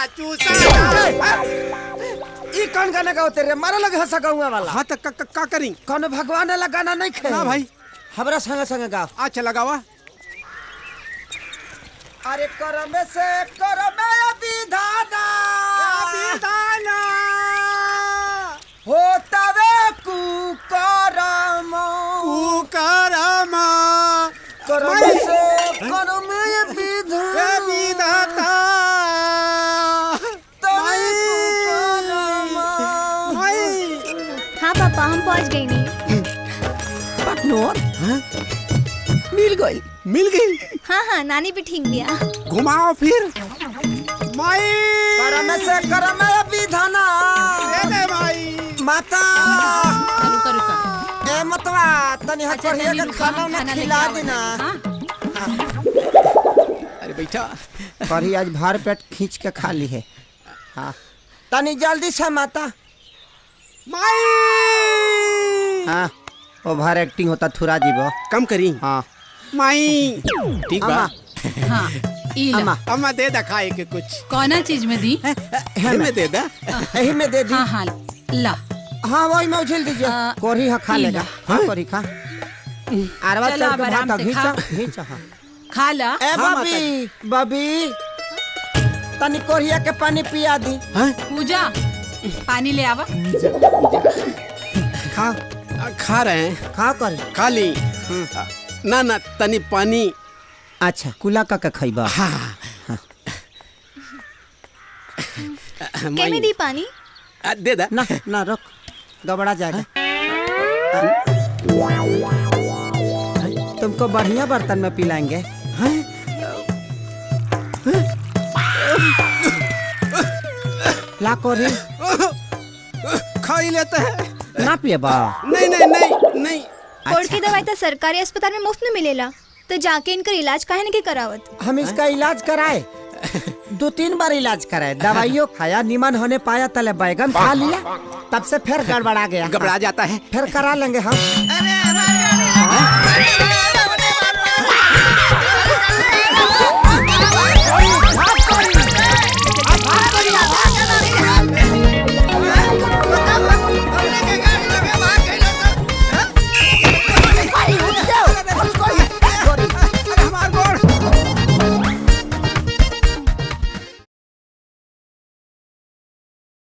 चूसा ई कौन गाना गाओते रे? मारे लगे हंसा गाऊंगा वाला। हाँ तो का करी? कौन भगवान वाला गाना नहीं खे? ना भाई, हमरा संग संग गाओ। अच्छा लगावा। अरे करम से करम विधाना विधाना होतवे कुकरम कुकरम करम से करम विधाता हाँ पापा, हम पहुँच गई नहीं। पार्टनर मिल गई। हाँ, नानी भी ठीक दिया। घुमाओ फिर। माई करम से करम विधाना दे माई। माता रुका ए मतवा तनी हाथ अच्छा, पर तनी खाना रुका, ना खाना खिला लेके देना। हाँ? अरे बैठा। करी आज भार पेट खींच के खा ली है। हाँ तनी जल्दी से माता। माई हाँ ओवर एक्टिंग होता थुरा जीवो। कम करी। हाँ माई ठीक बा। अम्मा हाँ, ई ला। अम्मा अम्मा दे दा खाए के कुछ। कौना चीज में दी? में दे दा। यही में दे दी। हाँ हाँ, ला। हाँ वही में उछल दीजिए। कोरी खा ई लेगा। ला। हाँ कोरी खा। अरवा चलो, चल अब के आराम भाता से खा। घींचा हाँ। खा ला। ए हाँ, बबी बबी तनी कोरिया के पानी पिया दी। पूजा, पानी ले आवा। खा खा रहे हैं। खा कर। खा ली। ना ना तनी पानी। अच्छा कुला का खइबा। हाँ। के में दी पानी? दे दा। ना ना रुक गबड़ा जाएगा। तुमको बढ़िया बर्तन में पिलाएंगे। ला कोरी खा ही लेते हैं। ना पिएबा। नहीं नहीं नहीं नहीं। कोर्ट की दवाई तो सरकारी अस्पताल में मुफ्त में मिलेला, तो जाके इनका इलाज काहे नहीं करावत? हम इसका इलाज कराए 2-3 बार इलाज कराए, दवाइयों खाया, निमन होने पाया, तले बैगन खा लिया, तब से फिर गड़बड़ा गया। घबरा जाता है। फिर करा लेंगे हम।